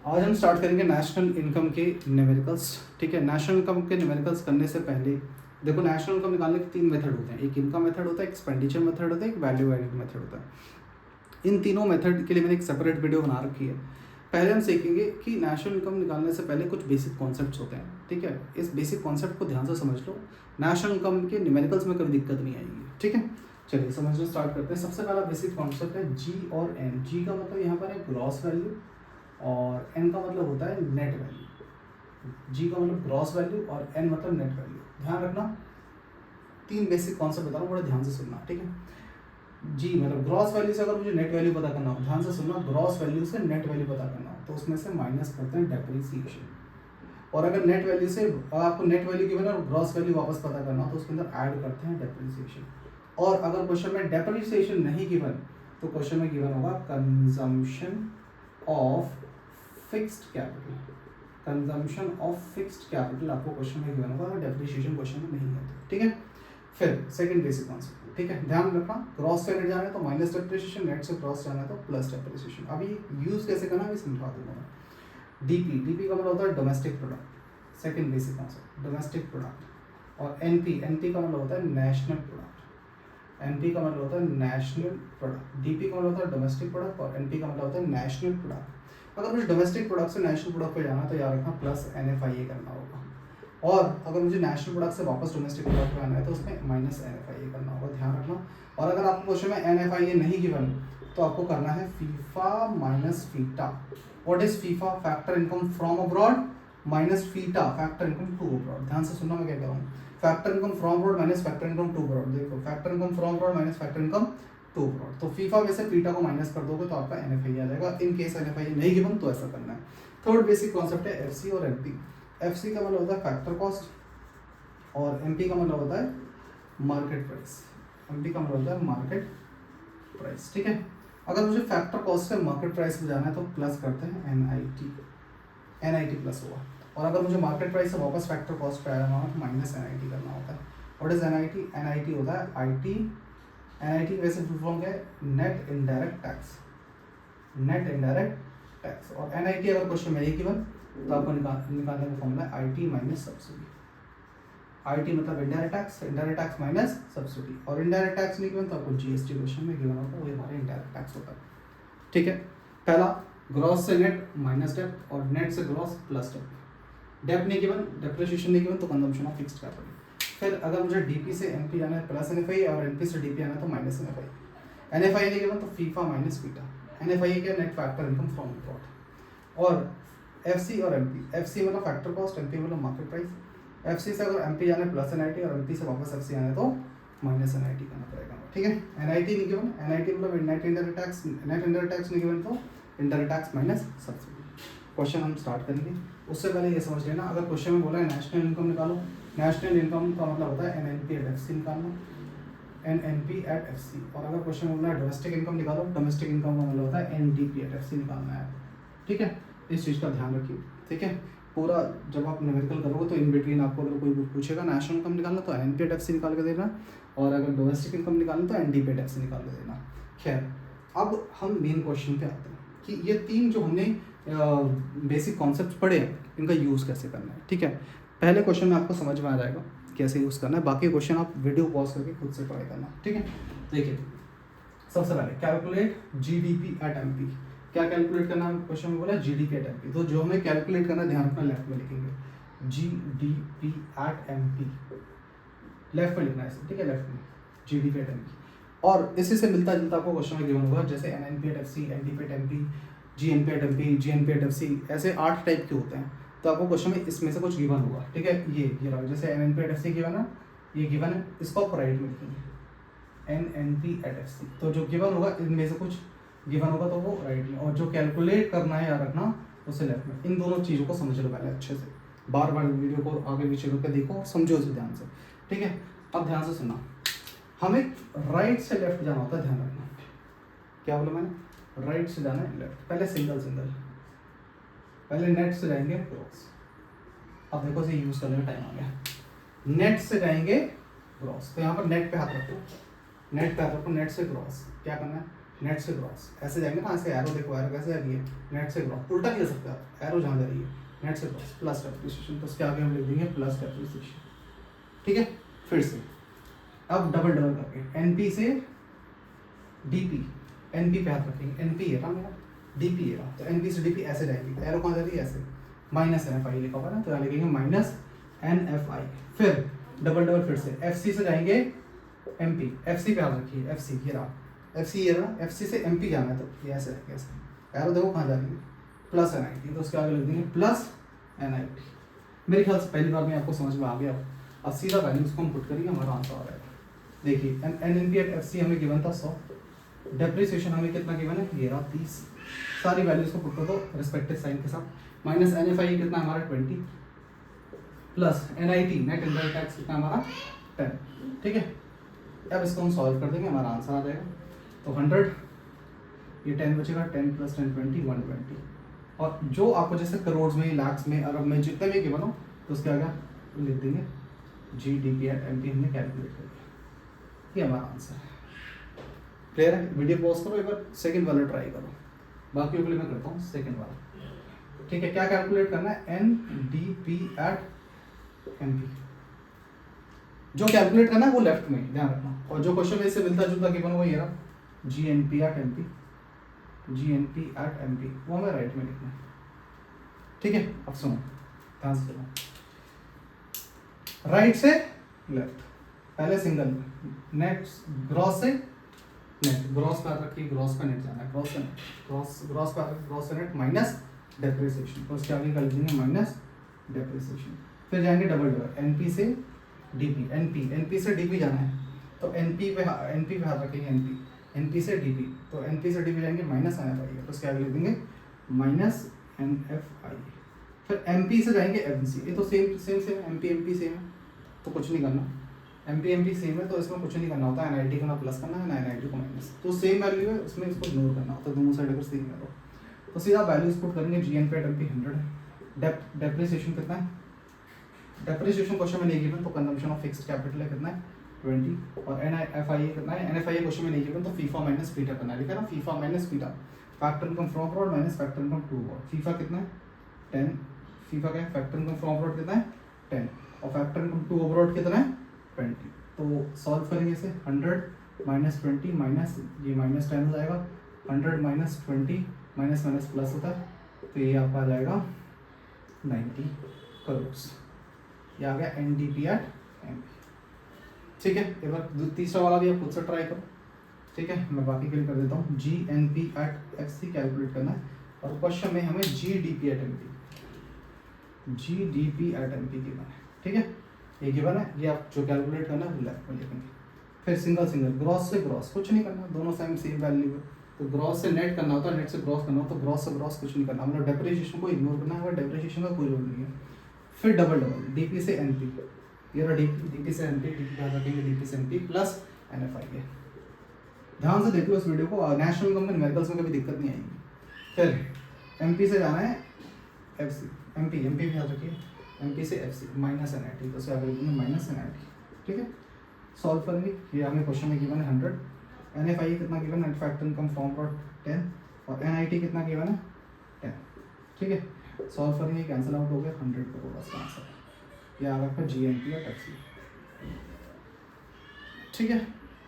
आज हम स्टार्ट करेंगे नेशनल इनकम के न्यूमेरिकल्स। ठीक है, नेशनल इनकम के न्यूमेरिकल्स करने से पहले देखो, नेशनल इनकम निकालने के 3 मेथड होते हैं। एक इनकम मेथड होता है, एक एक्सपेंडिचर मेथड होता है, एक वैल्यू एडेड मेथड होता है। इन तीनों मेथड के लिए मैंने एक सेपरेट वीडियो बना रखी है। पहले हम सीखेंगे कि नेशनल इनकम निकालने से पहले कुछ बेसिक कॉन्सेप्ट्स होते हैं। ठीक है, इस बेसिक कॉन्सेप्ट को ध्यान से समझ लो, नेशनल इनकम के न्यूमेरिकल्स में कभी दिक्कत नहीं आएगी। ठीक है, चलिए समझना स्टार्ट करते हैं। सबसे पहला बेसिक कॉन्सेप्ट है जी और एन। जी का मतलब यहाँ पर है ग्रॉस वैल्यू और एन का मतलब होता है नेट वैल्यू। जी का मतलब ग्रॉस वैल्यू और एन मतलब नेट वैल्यू। ध्यान रखना, 3 बेसिक कॉन्सेप्ट बता रहा हूँ, बड़े ध्यान से सुनना। ठीक है, जी मतलब ग्रॉस वैल्यू से अगर मुझे नेट वैल्यू पता करना हो, ध्यान से सुनना, ग्रॉस वैल्यू से नेट वैल्यू पता करना हो तो उसमें से माइनस करते हैं डेप्रिसिएशन। और अगर नेट वैल्यू से आपको नेट वैल्यू गिवन है और ग्रॉस वैल्यू वापस पता करना हो तो उसके अंदर ऐड करते हैं डेप्रिसिएशन। और अगर क्वेश्चन में डेप्रिसिएशन नहीं गिवन तो क्वेश्चन में गिवन होगा consumption of fixed capital. Consumption of fixed capital आपको क्वेश्चन में गिवन होगा, डेप्रिसिएशन क्वेश्चन में नहीं है तो। ठीक है, फिर सेकंड बेसिक कॉन्सेप्ट। ठीक है, ध्यान रखना, ग्रॉस से नेट जाना है तो माइनस डेप्रिसिएशन, नेट से ग्रॉस जाना है तो प्लस डेप्रिसिएशन। अभी यूज कैसे करना है समझा दूंगा मैं। डीपी, डीपी का मतलब होता है domestic product. Second basic concept domestic product. और एनपी, एनपी का मतलब होता है नेशनल प्रोडक्ट। एनपी का मतलब होता है नेशनल प्रोडक्ट। डीपी का मतलब होता है डोमेस्टिक प्रोडक्ट और एनपी का मतलब होता है नेशनल प्रोडक्ट। अगर मुझे डोमेस्टिक प्रोडक्ट से नेशनल प्रोडक्ट पे जाना है तो याद रखना प्लस NFIA करना होगा। और अगर मुझे नेशनल प्रोडक्ट से वापस डोमेस्टिक प्रोडक्ट पे आना है तो उसमें माइनस NFIA करना होगा, ध्यान रखना। और अगर आपको क्वेश्चन में NFIA नहीं गिवन तो आपको करना है FIFA minus FITA. What is FIFA? Factor income from abroad minus FITA factor income to abroad. ध्यान से सुनना मैं क्या कह रहा हूँ। Factor income from abroad minus factor income to abroad. देखो, factor income from abroad minus factor income to abroad, तो फीफा में से फीटा को माइनस कर दोगे तो आपका NFIA आ जाएगा। इन केस NFIA नहीं गिवन तो ऐसा करना है। थर्ड बेसिक कॉन्सेप्ट है FC और MP। FC का मतलब होता है फैक्टर कॉस्ट और MP का मतलब होता है मार्केट प्राइस। MP का मतलब होता है मार्केट प्राइस। ठीक है, अगर मुझे फैक्टर कॉस्ट से मार्केट प्राइस में जाना है तो प्लस करते हैं NIT प्लस होगा। और अगर मुझे मार्केट प्राइस से वापस फैक्टर कॉस्ट पे आना हो तो माइनस NIT करना होता है। What is NIT? NIT होता है NIT वैसे फुल फॉर्म क्या है? Net indirect tax. Net indirect tax. और NIT अगर क्वेश्चन में गिवन तो आपको निकालने का फॉर्मूला है IT माइनस सब्सिडी। IT मतलब indirect tax, indirect tax minus subsidy. और इनडायरेक्ट टैक्स नहीं गिवन तो आपको GST क्वेश्चन में गिवन होता है, वही हमारे इनडायरेक्ट टैक्स होता है। ठीक है, पहला ग्रॉस से नेट माइनस डेप्ट और नेट से ग्रॉस प्लस डेप्ट। डेप्ट नहीं गिवन, डेप्रिसिएशन नहीं गिवन तो कंजम्पशन ऑफ फिक्स्ड कैपिटल। फिर अगर मुझे DP से MP जाना है प्लस NFIA और NP से DP आना है तो माइनस NFIA। NFIA नहीं गिवन तो फीफा माइनस फीटा। NFIA क्या? Net factor income from abroad. और FC और MP, FC मतलब फैक्टर कॉस्ट, MP मतलब मार्केट प्राइस। FC से अगर MP जाना है प्लस NIT और MP से वापस FC आना है तो माइनस NIT करना पड़ेगा। ठीक है, NIT नहीं गिवन, NIT मतलब net indirect tax, net indirect tax नहीं गिवन तो indirect tax minus subsidy. Question हम स्टार्ट करेंगे, उससे पहले ये समझ लेना, अगर क्वेश्चन में बोला है नेशनल इनकम निकालो, नेशनल इनकम का मतलब होता है NNP एट FC निकालना, NNP एट FC। और अगर क्वेश्चन में बोला है डोमेस्टिक इनकम निकालो, डोमेस्टिक इनकम का मतलब होता है NDP एट FC निकालना है। ठीक है, इस चीज़ का ध्यान रखिए। ठीक है, पूरा जब आप न्यूमेरिकल करोगे तो इन बिटवीन आपको अगर कोई पूछेगा नेशनल इनकम निकालना तो NNP एट FC निकाल के देना, और अगर डोमेस्टिक इनकम निकालना तो NDP एट FC निकाल के देना। खैर, अब हम मेन क्वेश्चन पे आते हैं कि ये 3 जो हमने बेसिक कॉन्सेप्ट पढ़े हैं इनका यूज़ कैसे करना है। ठीक है, पहले क्वेश्चन में आपको समझ में आ जाएगा कैसे यूज़ करना है, बाकी क्वेश्चन आप वीडियो पॉज करके खुद से पढ़ाई करना। ठीक है, देखिए सबसे पहले कैलकुलेट GDP एट MP। क्या कैलकुलेट करना है? क्वेश्चन में बोला GDP एट MP, तो जो हमें कैलकुलेट करना है ध्यान रखना, लेफ्ट में लिखेंगे GDP एट MP, लेफ्ट में लिखना है। ठीक है, लेफ्ट में GDP एट MP। और इसी से मिलता जुलता आपको क्वेश्चन में गिवन होगा, जैसे NNP at FC, NDP at MP, GNP at MP, GNP at FC, ऐसे 8 टाइप के होते हैं। तो आपको क्वेश्चन में इसमें से कुछ गिवन होगा। ठीक है, ये रहा, जैसे NNP एट FC गिवन है, ये गिवन है, इसको आप राइट में लिखेंगे NNP एट FC। तो जो गिवन होगा इनमें से कुछ गिवन होगा तो वो राइट में, और जो कैलकुलेट करना है याद रखना उसे लेफ्ट में। इन दोनों चीज़ों को समझ लो पहले अच्छे से, बार बार वीडियो को आगे पीछे करके देखो और समझो उसे ध्यान से। ठीक है, अब ध्यान से सुनना, हमें राइट से लेफ्ट जाना होता है, ध्यान रखना। क्या बोला मैंने? राइट से जाना है लेफ्ट। पहले सिंगल सिंगल, पहले नेट से जाएंगे ग्रॉस। अब देखो इसे यूज करने का टाइम आ गया। नेट से जाएंगे ग्रॉस, तो यहाँ पर नेट पे हाथ रखो, नेट पे हाथ रखो, नेट से ग्रॉस क्या करना है? नेट से क्रॉस, ऐसे जाएंगे ना, ऐसे एरो देखो, एरो कैसे आ रही है, नेट से क्रॉस, उल्टा नहीं कर सकते आप, एरो जहाँ जा रही है नेट से क्रॉस प्लस डेप्रिसिएशन, तो उसके आगे हम लिख देंगे प्लस डेप्रिसिएशन। ठीक है, फिर से अब डबल डबल करके एनपी से डीपी, एनपी पे हाथ रखेंगे, एनपी है ना मेरा, डीपी है, तो एनपी से डीपी ऐसे जाएंगे, एरो कहाँ जा रही है, ऐसे माइनस एन एफ आई लिखा हुआ है ना, तो यहाँ लिखेंगे माइनस एन एफ आई। फिर डबल डबल फिर से एफ सी से जाएंगे एम पी, एफ सी पे हाथ रखिए, एफ सी ये रहा, एफ सी ये रहा, एफ सी से एम पी जाना है, तो ये ऐसे है, ऐसे एरो देखो कहाँ जा रही है, प्लस एन आई टी, तो उसके आगे लिख देंगे प्लस एन आई टी। मेरे ख्याल से पहली बार में आपको समझ में आ गया। अब सीधा वैल्यूज को हम पुट करेंगे, हमारा आंसर आ जाएगा। देखिए N N P at F C हमें गिवन था 100, डेप्रिसिएशन हमें कितना गिवन है, ये रहा 30, सारी वैल्यूज को पुट कर दो रिस्पेक्टिव साइन के साथ, माइनस एन एफ आई कितना हमारा 20, plus N I T net indirect tax कितना हमारा 10। ठीक है, अब इसको हम सॉल्व कर देंगे, हमारा आंसर आ जाएगा। तो 100, ये 10 बचेगा, 10 प्लस 10 20 120, और जो आपको जैसे करोड़ में, लाख में, अरब में जितने भी गिवन हो, तो उसके आगे लिख देंगे G D P at M P, हमने कैलकुलेट कर दिया, ये हमारा आंसर है। क्लियर है? वीडियो पॉज करो, एक बार सेकंड वाला ट्राई करो, बाकी के लिए मैं करता हूँ सेकंड वाला। ठीक है, क्या कैलकुलेट करना है, N D P at M P, जो कैलकुलेट करना है वो लेफ्ट में ध्यान रखना, और जो क्वेश्चन में इससे मिलता जुलता गिवन वो ये रहा, G N P at M P, G N P at M P, वो हमें राइट में लिखना है। ठीक है, अब सुनो ध्यान से सुनो, राइट से लेफ्ट, पहले सिंगल नेट, ग्रॉस से नेट, ग्रॉस पर रखिए, ग्रॉस का नेट जाना है, ग्रॉस से नेट, ग्रॉस पर ग्रॉस से नेट माइनस डेप्रिसिएशन, तो उसके आगे कर देंगे माइनस डेप्रिसिएशन। फिर जाएंगे डबल डबल, एनपी से डीपी, एनपी से डीपी जाना है, तो एनपी पे हाथ रखेंगे, एनपी से डीपी, तो एनपी से डीपी जाएंगे माइनस एन एफ आई, तो उसके आगे लिख देंगे माइनस एन एफ आई। फिर एमपी से जाएंगे एमसी, ये तो सेम एमपी सेम है, तो कुछ नहीं करना, एमपी सेम है, तो इसमें कुछ नहीं करना होता है, एनआईटी को ना प्लस करना है ना एनआईटी को माइनस, तो सेम वैल्यू है, उसमें इसको इग्नोर करना होता है, दोनों साइड अगर सेम है तो सीधा वैल्यूज पुट करेंगे, जी एन पे एमपी 100, डेप्रिसिएशन कितना है, डेप्रिसिएशन क्वेश्चन में नहीं गिवन, तो कंजम्पशन ऑफ फिक्स्ड कैपिटल है कितना है 20, और एन एफ आई कितना है, एन एफ आई क्वेश्चन में नहीं गिवन, तो फीफा माइनस फीटा करना है, लिखा ना, FIFA minus FITA, factor income from abroad minus factor income to abroad, FIFA कितना है 10, फीफा क्या है, फैक्टर इनकम फ्रॉम अब्रॉड कितना है 10, और फैक्टर इनकम टू अब्रॉड कितना है 20, तो सॉल्व करेंगे इसे, 100 माइनस 20 माइनस ये माइनस 10 हो जाएगा, 100 माइनस 20 माइनस माइनस प्लस होता है, तो ये आपका आ जाएगा 90 करोड़, ये आ गया N D P at M P. ठीक है, एक बार तीसरा वाला भी आप खुद से ट्राई करो। ठीक है, मैं बाकी के लिए कर देता हूँ, G N P at F C calculate करना है, और क्वेश्चन में हमें जी D P at M P, ji D P at M P given है। ठीक है, ये गिवन है, ये आप जो कैलकुलेट करना है वो लेफ्ट में लिखेंगे। फिर सिंगल ग्रॉस से ग्रॉस, कुछ नहीं करना, दोनों सेम वैल्यू है, तो ग्रॉस से नेट करना होता है, नेट से ग्रॉस करना होता है, तो ग्रॉस से ग्रॉस कुछ नहीं करना, मतलब डेप्रिसिएशन को इग्नोर करना है, डेप्रिसिएशन का कोई रोल नहीं है। फिर डबल डबल, डीपी से एनपी, ये रहा डीपी से एनपी, डीपी याद रखेंगे, डीपी से एनपी प्लस एनएफआई है। ध्यान से देखो इस वीडियो को, नेशनल इनकम में न्यूमेरिकल्स में कभी दिक्कत नहीं आएगी। फिर एमपी से जाना है एफसी, एमपी भी याद रखिए, एमपी से एफसी माइनस एनआईटी, तो उसके आगे माइनस एनआईटी। ठीक है, सॉल्व करेंगे, ये हमें क्वेश्चन में गिवन है 100, एनएफआई कितना गिवन है, फैक्टर इनकम फ्रॉम अब्रॉड 10, और एनआईटी कितना गिवन है 10। ठीक है, सॉल्व करेंगे, कैंसिल आउट हो गया, 100 करोड़ का आंसर है, ये आ गया जी एन पी या टैक्सी। ठीक है,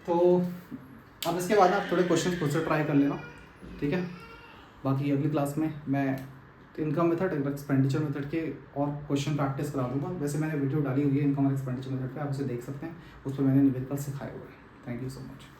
तो अब इसके बाद आप थोड़े क्वेश्चन खुद से ट्राई कर लेना। ठीक है, बाकी अगली क्लास में मैं इनकम मेथड, एक्सपेंडिचर मेथड के और क्वेश्चन प्रैक्टिस करा दूंगा। वैसे मैंने वीडियो डाली हुई है इनकम और एक्सपेंडिचर मेथड पे, आप उसे देख सकते हैं, उस पर मैंने न्यूमेरिकल सिखाए हुए हैं। Thank you so much.